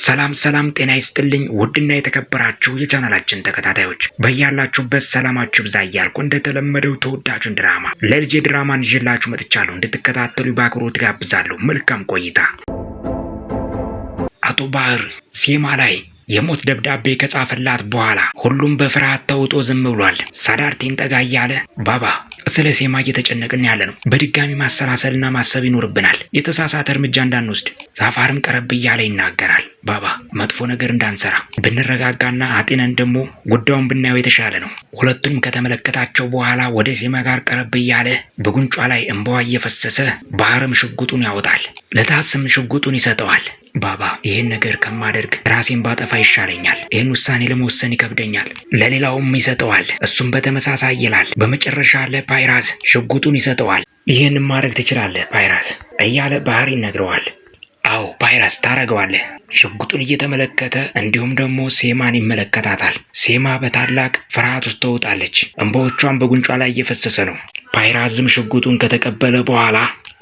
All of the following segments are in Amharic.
ሰላም ጤና ይስጥልኝ ውድና የተከበራችሁ የቻናላችን ተከታታዮች በያላችሁበት ሰላማችሁ ይብዛ እያልኩ እንደተለመደው ተወዳጁን ድራማ ለልጄ ድራማን ይዤላችሁ መጥቻለሁ። እንድትከታተሉ በአክብሮት ጋብዛለሁ። መልካም ቆይታ። አቶ ባህር ሴማ ላይ የሞት ደብዳቤ ከጻፈላት በኋላ ሁሉም በፍርሃት ተውጦ ዝም ብሏል። ሳዳርቴን ጠጋ እያለ ባባ ስለ ሴማ እየተጨነቅን ያለ ነው። በድጋሚ ማሰላሰልና ማሰብ ይኖርብናል። የተሳሳተ እርምጃ እንዳንወስድ። ሳፋርም ቀረብ እያለ ይናገራል። ባባ መጥፎ ነገር እንዳንሰራ ብንረጋጋና አጤነን ደግሞ ጉዳዩን ብናየው የተሻለ ነው። ሁለቱንም ከተመለከታቸው በኋላ ወደ ሴማ ጋር ቀረብ እያለ በጉንጯ ላይ እንባዋ እየፈሰሰ ባህርም ሽጉጡን ያወጣል። ለታስም ሽጉጡን ይሰጠዋል። ባባ ይህን ነገር ከማደርግ ራሴን ባጠፋ ይሻለኛል። ይህን ውሳኔ ለመወሰን ይከብደኛል። ለሌላውም ይሰጠዋል። እሱም በተመሳሳይ ይላል። በመጨረሻ ለፓይራስ ሽጉጡን ይሰጠዋል። ይህን ማድረግ ትችላለህ ፓይራስ እያለ ባህር ይነግረዋል። አዎ ፓይራስ ታረገዋለህ። ሽጉጡን እየተመለከተ እንዲሁም ደግሞ ሴማን ይመለከታታል። ሴማ በታላቅ ፍርሃት ውስጥ ተውጣለች። እንባዎቿን በጉንጯ ላይ እየፈሰሰ ነው። ፓይራስም ሽጉጡን ከተቀበለ በኋላ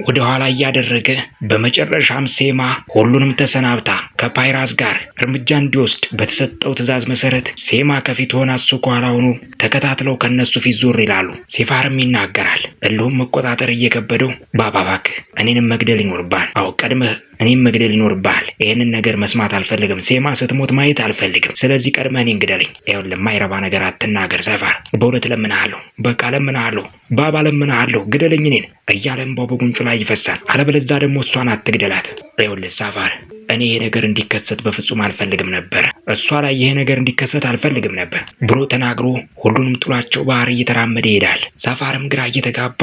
ወደ ኋላ እያደረገ በመጨረሻም ሴማ ሁሉንም ተሰናብታ ከፓይራስ ጋር እርምጃ እንዲወስድ በተሰጠው ትዕዛዝ መሰረት ሴማ ከፊት ሆና እሱ ከኋላ ሆኖ ተከታትለው ከነሱ ፊት ዞር ይላሉ። ሴፋርም ይናገራል። እልሁም መቆጣጠር እየከበደው ባባ እባክህ እኔንም መግደል ይኖርብሃል። አዎ ቀድመህ እኔም መግደል ይኖርብሃል። ይህንን ነገር መስማት አልፈልግም። ሴማ ስትሞት ማየት አልፈልግም። ስለዚህ ቀድመህ እኔን ግደለኝ። ይኸውልህ የማይረባ ነገር አትናገር ሰፋር። በእውነት ለምንሃለሁ። በቃ ለምንሃለሁ ባባ ለምንሃለሁ። ግደለኝ እኔን እያለ እንባው በጉንጩ ላይ ይፈሳል። አለበለዚያ ደግሞ እሷን አትግደላት። ይኸውልህ ሳፋር እኔ ይሄ ነገር እንዲከሰት በፍጹም አልፈልግም ነበር። እሷ ላይ ይሄ ነገር እንዲከሰት አልፈልግም ነበር ብሎ ተናግሮ ሁሉንም ጥሏቸው ባህር እየተራመደ ይሄዳል። ሳፋርም ግራ እየተጋባ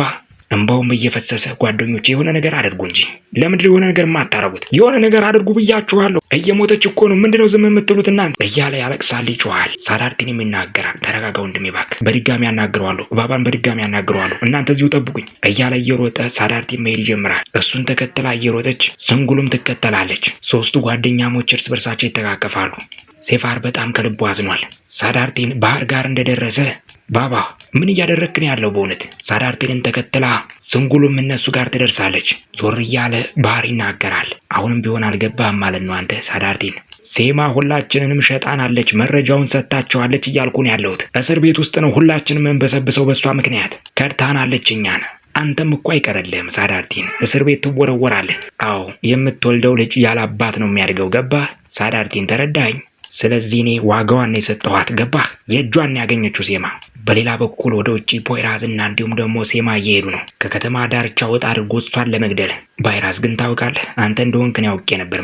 እንባውም እየፈሰሰ ጓደኞቼ የሆነ ነገር አድርጉ እንጂ ለምንድን የሆነ ነገር ማታረጉት? የሆነ ነገር አድርጉ ብያችኋለሁ። እየሞተች እኮ ነው። ምንድነው ዝም የምትሉት እናንተ? እያለ ያለቅሳል፣ ይጮሃል። ሳዳርቲንም ይናገራል። ተረጋጋ ወንድሜ እባክህ፣ በድጋሚ ያናግረዋለሁ። ባባን በድጋሚ ያናግረዋለሁ። እናንተ እዚሁ ጠብቁኝ እያለ እየሮጠ ሳዳርቲ መሄድ ይጀምራል። እሱን ተከትላ እየሮጠች ዝንጉሉም ትከተላለች። ሶስቱ ጓደኛሞች እርስ በርሳቸው ይተቃቀፋሉ። ሴፋር በጣም ከልቡ አዝኗል። ሳዳርቲን ባህር ጋር እንደደረሰ ባባ ምን እያደረክን ያለው? በእውነት ሳዳርቲንን ተከትላ ዝንጉሉም እነሱ ጋር ትደርሳለች። ዞር እያለ ባህር ይናገራል። አሁንም ቢሆን አልገባህም ማለት ነው አንተ ሳዳርቲን። ሴማ ሁላችንንም ሸጣናለች፣ መረጃውን ሰጥታቸዋለች እያልኩን ያለሁት። እስር ቤት ውስጥ ነው ሁላችንም እንበሰብሰው በሷ ምክንያት። ከድታናለች እኛን። አንተም እኮ አይቀርልህም ሳዳርቲን፣ እስር ቤት ትወረወራለህ። አዎ የምትወልደው ልጅ ያለ አባት ነው የሚያድገው። ገባህ ሳዳርቲን? ተረዳኝ። ስለዚህ እኔ ዋጋዋን የሰጠኋት። ገባህ? የእጇን ያገኘችው ሴማ። በሌላ በኩል ወደ ውጪ ፖይራዝ እና እንዲሁም ደግሞ ሴማ እየሄዱ ነው። ከከተማ ዳርቻ ወጣ አድርጎ እሷን ለመግደል። ፓይራዝ ግን ታውቃለህ፣ አንተ እንደሆንክን ያውቄ ነበር።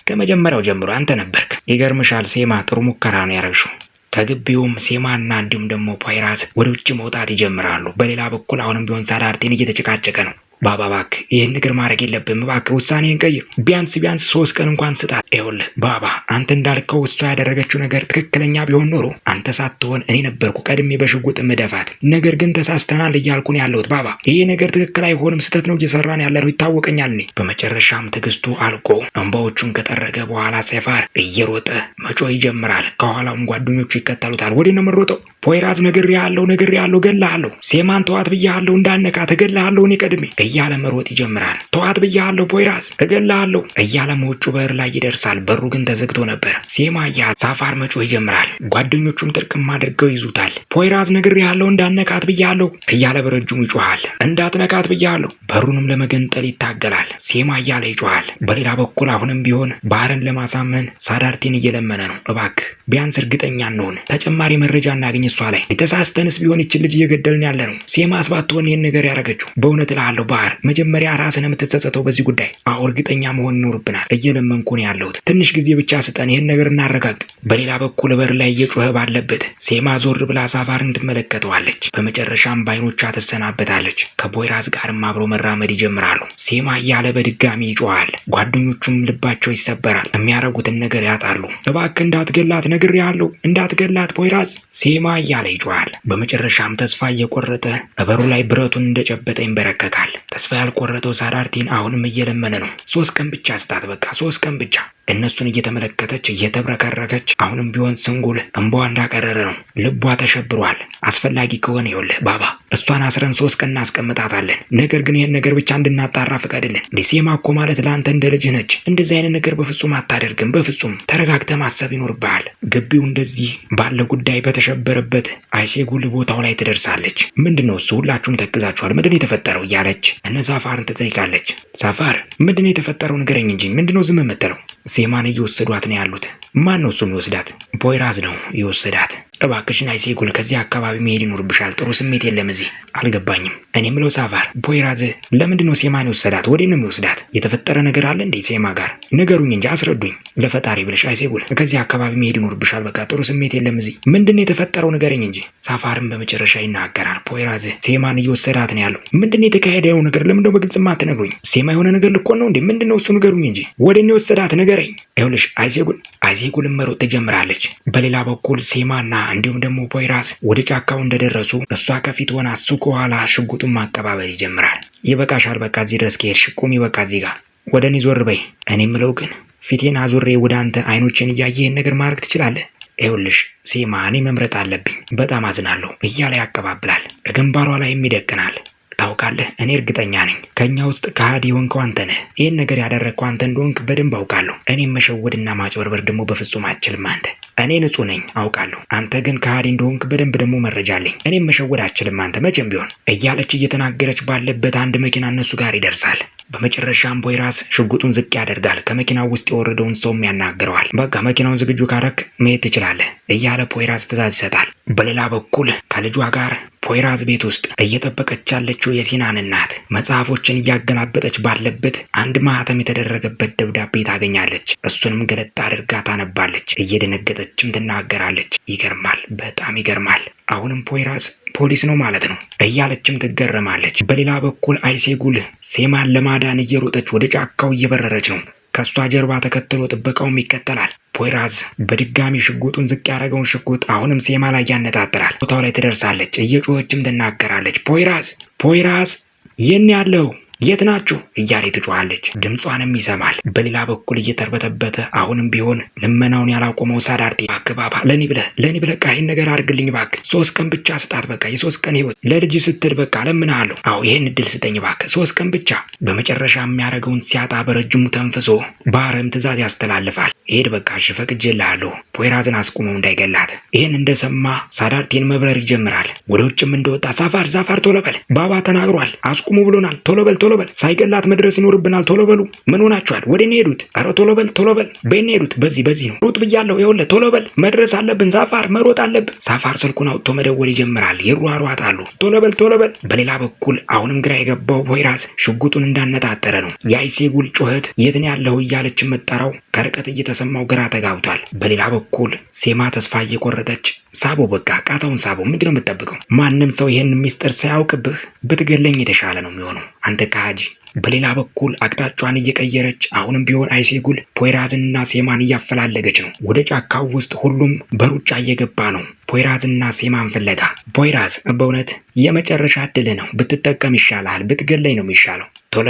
ከመጀመሪያው ጀምሮ አንተ ነበርክ። ይገርምሻል ሴማ፣ ጥሩ ሙከራ ነው ያረግሽው። ከግቢውም ሴማና እንዲሁም ደግሞ ፓይራዝ ወደ ውጭ መውጣት ይጀምራሉ። በሌላ በኩል አሁንም ቢሆን ሳዳርቲን እየተጨቃጨቀ ነው። ባባ እባክህ ይህን ነገር ማድረግ የለብህም። እባክህ ውሳኔን ቀይር። ቢያንስ 3 ቀን እንኳን ስጣት። ይኸውልህ ባባ አንተ እንዳልከው እሷ ያደረገችው ነገር ትክክለኛ ቢሆን ኖሮ አንተ ሳትሆን እኔ ነበርኩ ቀድሜ በሽጉጥ ምደፋት። ነገር ግን ተሳስተናል እያልኩን ያለሁት ባባ። ይሄ ነገር ትክክል አይሆንም፣ ስህተት ነው እየሰራን ያለነው ይታወቀኛል እኔ። በመጨረሻም ትዕግስቱ አልቆ እንባዎቹን ከጠረገ በኋላ ሴፋር እየሮጠ መጮህ ይጀምራል። ከኋላውም ጓደኞቹ ይከተሉታል። ወዴት ነው የምሮጠው? ፖይራዝ ነግሬሃለሁ፣ ገለሃለሁ። ሴማን ተዋት ብያለሁ፣ እንዳነካት እገለሃለሁ እኔ ቀድሜ እያለ መሮጥ ይጀምራል። ተዋት ብያለሁ ፖይራዝ፣ እገለሃለሁ እያለ መውጩ በር ላይ ይደርሳል። በሩ ግን ተዘግቶ ነበር። ሴማ ሳፋር መጮህ ይጀምራል። ጓደኞቹም ጥርቅም አድርገው ይዙታል። ፖይራዝ ነግሬሃለሁ፣ እንዳነካት ብያለሁ እያለ በረጅሙ ይጮሃል። እንዳትነካት ብያለሁ። በሩንም ለመገንጠል ይታገላል። ሴማ እያለ ይጮሃል። በሌላ በኩል አሁንም ቢሆን ባህርን ለማሳመን ሳዳርቲን እየለመነ ነው። እባክህ ቢያንስ እርግጠኛ እንሆን፣ ተጨማሪ መረጃ እናገኝ እሷ ላይ። የተሳስተንስ ቢሆን ይችን ልጅ እየገደልን ያለ ነው። ሴማስ ባትሆን ይህን ነገር ያደረገችው። በእውነት እልሃለሁ ባህር፣ መጀመሪያ ራስን የምትጸጸተው በዚህ ጉዳይ። አዎ እርግጠኛ መሆን ይኖርብናል። እየለመንኩ ነው ያለሁት። ትንሽ ጊዜ ብቻ ስጠን፣ ይህን ነገር እናረጋግጥ። በሌላ በኩል በር ላይ እየጮኸ ባለበት ሴማ ዞር ብላ ሳፋርን ትመለከተዋለች። በመጨረሻም በዓይኖቿ ትሰናበታለች። ከፖይራዝ ጋርም አብሮ መራመድ ይጀምራሉ። ሴማ እያለ በድጋሚ ይጮሃል። ጓደኞቹም ልባቸው ይሰበራል። የሚያረጉትን ነገር ያጣሉ። እባክህ እንዳትገላት ነግሬሃለሁ፣ እንዳትገላት ፖይራዝ። ሴማ እያለ ይጮሃል። በመጨረሻም ተስፋ እየቆረጠ በበሩ ላይ ብረቱን እንደጨበጠ ይንበረከካል። ተስፋ ያልቆረጠው ሳዳርቲን አሁንም እየለመነ ነው። 3 ቀን ብቻ ስጣት፣ በቃ 3 ቀን ብቻ። እነሱን እየተመለከተች እየተብረከረከች አሁንም ቢሆን ስንጉል እንባዋ እንዳቀረረ ነው። ልቧ ተሸብሯል። አስፈላጊ ከሆነ ይኸውልህ ባባ እሷን አስረን 3 ቀን እናስቀምጣታለን። ነገር ግን ይህን ነገር ብቻ እንድናጣራ ፍቀድልን። ሴማ እኮ ማለት ለአንተ እንደ ልጅህ ነች። እንደዚህ አይነት ነገር በፍጹም አታደርግም። በፍጹም ተረጋግተህ ማሰብ ይኖርብሃል። ግቢው እንደዚህ ባለ ጉዳይ በተሸበረበት አይሴጉል ቦታው ላይ ትደርሳለች። ምንድነው እሱ? ሁላችሁም ተክዛችኋል። ምንድነው የተፈጠረው? እያለች እነ ዛፋርን ትጠይቃለች። ዛፋር ምንድነው የተፈጠረው? ንገረኝ እንጂ ምንድነው ዝም የምትለው? ሴማን እየወሰዷት ነው ያሉት። ማን ነው እሱ የሚወስዳት? ፖይራዝ ነው የወሰዳት። እባክሽን አይሴጉል ከዚህ አካባቢ መሄድ ይኖርብሻል። ጥሩ ስሜት የለም እዚህ። አልገባኝም። እኔ ምለው ሳፋር ፖይራዝ ለምንድን ነው ሴማን የወሰዳት? ወዴት ነው የሚወስዳት? የተፈጠረ ነገር አለ እንዴ ሴማ ጋር? ንገሩኝ እንጂ አስረዱኝ። ለፈጣሪ ብለሽ አይሴጉል ከዚህ አካባቢ መሄድ ይኖርብሻል። በቃ ጥሩ ስሜት የለም እዚህ። ምንድን ነው የተፈጠረው? ንገረኝ እንጂ። ሳፋርም በመጨረሻ ይናገራል። ፖይራዝ ሴማን እየወሰዳት ነው ያለው። ምንድን ነው የተካሄደው ነገር? ለምን ነው በግልጽ ማትነግሩኝ? ሴማ የሆነ ነገር ልኮን ነው እንዴ? ምንድን ነው እሱ? ንገሩኝ እንጂ። ወዴት ነው የወሰዳት? ንገረኝ። ይኸውልሽ አይሴጉልም መሮጥ ትጀምራለች። በሌላ በኩል ሴማና እንዲሁም ደግሞ ፖይራዝ ወደ ጫካው እንደደረሱ እሷ ከፊት ሆና እሱ ከኋላ ሽጉጡን ማቀባበል ይጀምራል። ይበቃሻል፣ በቃ እዚህ ድረስ ከሄድሽ ቁሚ፣ በቃ እዚህ ጋር ወደ እኔ ዞር በይ። እኔ ምለው ግን ፊቴን አዙሬ ወደ አንተ አይኖችን እያየ ይህን ነገር ማድረግ ትችላለህ? ይኸውልሽ ሴማ እኔ መምረጥ አለብኝ፣ በጣም አዝናለሁ እያለ ያቀባብላል። ግንባሯ ላይም ይደቅናል። ታውቃለህ፣ እኔ እርግጠኛ ነኝ ከኛ ውስጥ ከሃዲ የሆንከው አንተ ነህ። ይህን ነገር ያደረግከው አንተ እንደሆንክ በደንብ አውቃለሁ። እኔም መሸወድና ማጭበርበር ደግሞ በፍጹም አልችልም። እኔ ንጹህ ነኝ አውቃለሁ። አንተ ግን ከሃዲ እንደሆንክ በደንብ ደግሞ መረጃ አለኝ። እኔም መሸወድ አልችልም አንተ መቼም ቢሆን እያለች እየተናገረች ባለበት አንድ መኪና እነሱ ጋር ይደርሳል። በመጨረሻም ፖይራዝ ሽጉጡን ዝቅ ያደርጋል። ከመኪናው ውስጥ የወረደውን ሰውም ያናግረዋል። በቃ መኪናውን ዝግጁ ካረክ መሄድ ትችላለህ እያለ ፖይራዝ ትዕዛዝ ይሰጣል። በሌላ በኩል ከልጇ ጋር ፖይራዝ ቤት ውስጥ እየጠበቀች ያለችው የሲናን እናት መጽሐፎችን እያገላበጠች ባለበት አንድ ማህተም የተደረገበት ደብዳቤ ታገኛለች። እሱንም ገለጥ አድርጋ ታነባለች። እየደነገጠችም ትናገራለች። ይገርማል፣ በጣም ይገርማል። አሁንም ፖይራዝ ፖሊስ ነው ማለት ነው እያለችም ትገረማለች። በሌላ በኩል አይሴጉል ሴማን ለማዳን እየሮጠች ወደ ጫካው እየበረረች ነው። ከሷ ጀርባ ተከትሎ ጥበቃውም ይከተላል። ፖይራዝ በድጋሚ ሽጉጡን ዝቅ ያደረገውን ሽጉጥ አሁንም ሴማ ላይ ያነጣጥራል። ቦታው ላይ ትደርሳለች። እየጮኸችም ትናገራለች። ፖይራዝ የት ያለው? የት ናችሁ? እያለ ትጮኻለች። ድምጿንም ይሰማል። በሌላ በኩል እየተርበተበተ አሁንም ቢሆን ልመናውን ያላቆመው ሳዳርቴ እባክህ ባባ ለኔ ብለህ ይህን ነገር አድርግልኝ እባክህ 3 ቀን ብቻ ስጣት። በቃ የ3 ቀን ህይወት ለልጅ ስትል በቃ ለምንሃለሁ። አዎ ይሄን እድል ስጠኝ እባክህ 3 ቀን ብቻ። በመጨረሻ የሚያደርገውን ሲያጣ በረጅሙ ተንፍሶ ባህርም ትዕዛዝ ያስተላልፋል። ሄድ በቃ እሺ ፈቅጄልሃለሁ። ፖይራዝን አስቁመው እንዳይገላት። ይህን እንደሰማ ሳዳርቴን መብረር ይጀምራል። ወደ ውጭም እንደወጣ ዛፋር ቶሎ በል ባባ ተናግሯል፣ አስቁሙ ብሎናል። ቶሎ በል ሳይገላት መድረስ ይኖርብናል። ቶሎ በሉ። ምን ሆናችኋል? ወደ እኔ ሄዱት። ኧረ ቶሎ በል በእኔ ሄዱት። በዚህ ነው ሩጥ ብያለሁ። ይኸውልህ ቶሎ በል መድረስ አለብን። ዛፋር መሮጥ አለብን። ዛፋር ስልኩን አውጥቶ መደወል ይጀምራል። ይሯሯጣሉ። ቶሎ በል። በሌላ በኩል አሁንም ግራ የገባው ፖይራዝ ሽጉጡን እንዳነጣጠረ ነው። የአይሴጉል ጩኸት የት ነው ያለው እያለች የምትጠራው ከርቀት እየተሰማው ግራ ተጋብቷል። በሌላ በኩል ሴማ ተስፋ እየቆረጠች ሳቦ በቃ ቃታውን ሳቦ ምንድነው የምትጠብቀው? ማንም ሰው ይሄን ሚስጥር ሳያውቅብህ ብትገለኝ የተሻለ ነው የሚሆነው አንተ ከሃዲ። በሌላ በኩል አቅጣጫዋን እየቀየረች አሁንም ቢሆን አይሴጉል ፖይራዝንና ሴማን እያፈላለገች ነው። ወደ ጫካው ውስጥ ሁሉም በሩጫ እየገባ ነው ፖይራዝና ሴማን ፍለጋ። ፖይራዝ በእውነት የመጨረሻ እድልህ ነው፣ ብትጠቀም ይሻላል። ብትገለኝ ነው የሚሻለው። ቶሎ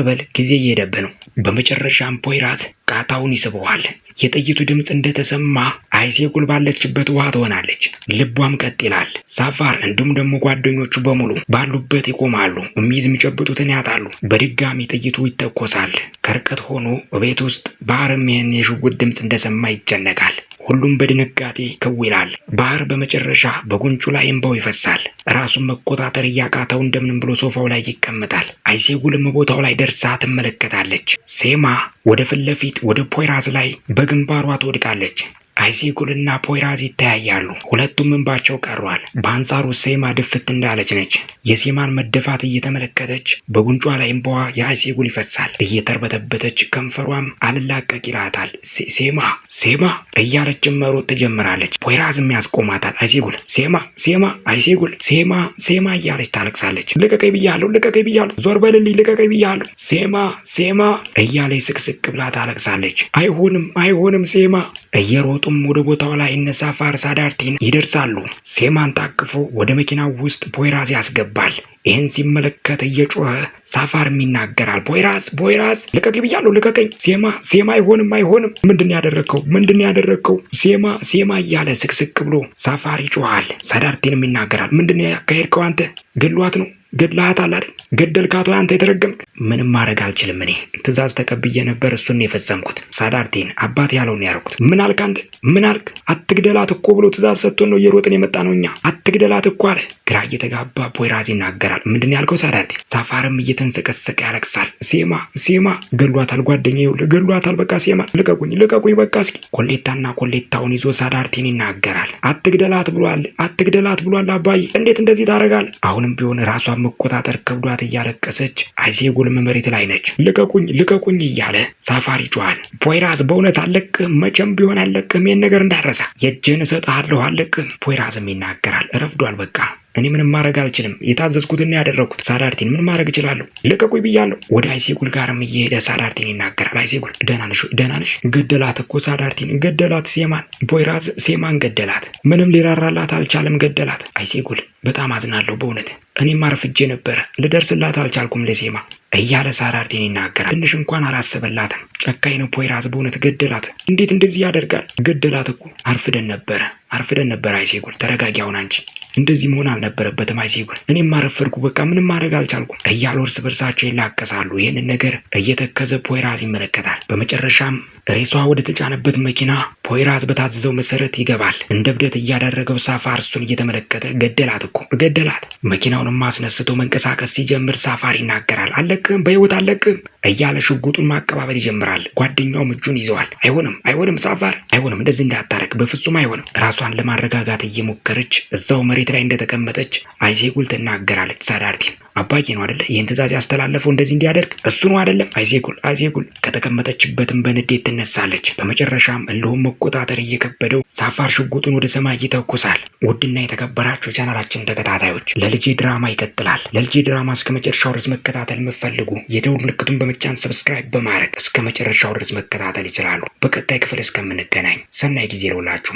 በል ጊዜ እየሄደብህ ነው። በመጨረሻም ፖይራዝ ቃታውን ይስበዋል። የጥይቱ ድምፅ እንደተሰማ አይሴጉል ባለችበት ውሃ ትሆናለች። ልቧም ቀጥ ይላል። ዛፋር እንዲሁም ደግሞ ጓደኞቹ በሙሉ ባሉበት ይቆማሉ። የሚይዝ የሚጨብጡትን ያጣሉ። በድጋሚ ጥይቱ ይተኮሳል። ከርቀት ሆኖ ቤት ውስጥ ባህርም ይህን የሽጉጥ ድምፅ እንደሰማ ይጨነቃል። ሁሉም በድንጋጤ ክው ይላል። ባህር በመጨረሻ በጉንጩ ላይ እንባው ይፈሳል። ራሱን መቆጣጠር እያቃተው እንደምንም ብሎ ሶፋው ላይ ይቀመጣል። አይሴጉልም ቦታው ላይ ደርሳ ትመለከታለች። ሴማ ወደ ፊት ለፊት ወደ ፖይራዝ ላይ በግንባሯ ትወድቃለች። አይሴጉልና ፖይራዝ ይተያያሉ። ሁለቱም እንባቸው ቀሯል። በአንጻሩ ሴማ ድፍት እንዳለች ነች። የሴማን መደፋት እየተመለከተች በጉንጯ ላይ እንባዋ የአይሴጉል ይፈሳል። እየተርበተበተች ከንፈሯም አልላቀቅ ይላታል። ሴማ እያለችም መሮጥ ትጀምራለች። ፖይራዝም ያስቆማታል። አይሴጉል ሴማ እያለች ታለቅሳለች። ልቀቀኝ ብያለሁ፣ ዞር በልልኝ፣ ልቀቀኝ ብያለሁ። ሴማ እያለች ስቅስቅ ብላ ታለቅሳለች። አይሆንም እየሮጡም ወደ ቦታው ላይ እነ ሳፋር ሳዳርቲን ይደርሳሉ። ሴማን ታቅፎ ወደ መኪናው ውስጥ ፖይራዝ ያስገባል። ይህን ሲመለከት እየጮኸ ሳፋርም ይናገራል። ቦይራዝ ልቀቅ ብያለሁ፣ ልቀቀኝ። ሴማ አይሆንም። ምንድን ያደረግከው? ሴማ እያለ ስቅስቅ ብሎ ሳፋር ይጮሃል። ሳዳርቲንም ይናገራል። ምንድን ያካሄድከው አንተ? ገድሏት ነው ገድላሃታል አይደል? ገደልካቷ አንተ የተረገምክ። ምንም ማድረግ አልችልም። እኔ ትእዛዝ ተቀብዬ ነበር፣ እሱን የፈጸምኩት። ሳዳርቴን አባት ያለውን ያደረኩት። ምን አልክ አንተ? ምን አልክ? አትግደላት እኮ ብሎ ትእዛዝ ሰጥቶን ነው እየሮጥን የመጣ ነው እኛ። አትግደላት እኮ አለ። ግራ እየተጋባ ፖይራዝ ይናገራል። ምንድን ያልከው ሳዳርቴ? ሳፋርም እየተንሰቀሰቀ ያለቅሳል። ሴማ ገድሏታል፣ ጓደኛዬ ገድሏታል። በቃ ሴማ ልቀቁኝ በቃ እስኪ። ኮሌታውን ይዞ ሳዳርቴን ይናገራል። አትግደላት ብሏል አባዬ። እንዴት እንደዚህ ታደርጋለህ? አሁንም ቢሆን ራሷን መቆጣጠር ከብዷት እያለቀሰች አይሴጉልም መሬት ላይ ነች። ልቀቁኝ እያለ ሳፋር ይጮሃል። ፖይራዝ በእውነት አለቅህም፣ መቼም ቢሆን አለቅህም። ይህን ነገር እንዳረሳ የእጅህን እሰጥሃለሁ፣ አለቅህም። ፖይራዝም ይናገራል። ረፍዷል በቃ እኔ ምንም ማድረግ አልችልም። የታዘዝኩትን ያደረግኩት። ሳዳርቲን ምን ማድረግ እችላለሁ? ልቀቁኝ ብያለሁ። ወደ አይሴጉል ጋርም እየሄደ ሳዳርቲን ይናገራል። አይሴጉል ደህና ነሽ? ገደላት እኮ ሳዳርቲን ገደላት። ፖይራዝ ሴማን ገደላት። ምንም ሊራራላት አልቻለም፣ ገደላት። አይሴጉል በጣም አዝናለሁ በእውነት እኔም አርፍጄ ነበረ፣ ልደርስላት አልቻልኩም ለሴማ እያለ ሳዳርቲን ይናገራል። ትንሽ እንኳን አላሰበላትም። ጨካኝ ነው ፖይራዝ በእውነት ገደላት። እንዴት እንደዚህ ያደርጋል? ገደላት እኮ አርፍደን ነበር። አይሴጉል ተረጋጊ አሁን አንቺ። እንደዚህ መሆን አልነበረበትም አይሴጉል። እኔም አረፈርኩ፣ በቃ ምንም ማድረግ አልቻልኩም እያሉ እርስ በርሳቸው ይላቀሳሉ። ይህንን ነገር እየተከዘ ፖይራዝ ይመለከታል። በመጨረሻም ሬሷ ወደ ተጫነበት መኪና ፖይራዝ በታዘዘው መሰረት ይገባል። እንደ እብደት እያደረገው ሳፋር እሱን እየተመለከተ ገደላት። መኪናውንም አስነስቶ መንቀሳቀስ ሲጀምር ሳፋር ይናገራል። አለቅህም፣ በህይወት አለቅህም እያለ ሽጉጡን ማቀባበል ይጀምራል። ጓደኛውም እጁን ይዘዋል። አይሆንም ሳፋር፣ አይሆንም፣ እንደዚህ እንዳታረግ፣ በፍጹም አይሆንም። ራሷን ለማረጋጋት እየሞከረች እዛው መሬት ላይ እንደተቀመጠች አይሴጉል ትናገራለች። ሳዳርቲን አባዬ ነው አይደለ ይህን ትእዛዝ ያስተላለፈው እንደዚህ እንዲያደርግ እሱ ነው አይደለም? አይሴጉል ከተቀመጠችበትም በንዴት ትነሳለች። በመጨረሻም እልሁም መቆጣጠር እየከበደው ሳፋር ሽጉጡን ወደ ሰማይ ይተኩሳል። ውድና የተከበራችሁ ቻናላችን ተከታታዮች ለልጄ ድራማ ይቀጥላል። ለልጄ ድራማ እስከ መጨረሻው ድረስ መከታተል የምትፈልጉ የደውል ምልክቱን በመጫን ሰብስክራይብ በማድረግ እስከ መጨረሻው ድረስ መከታተል ይችላሉ። በቀጣይ ክፍል እስከምንገናኝ ሰናይ ጊዜ ይሁንላችሁ።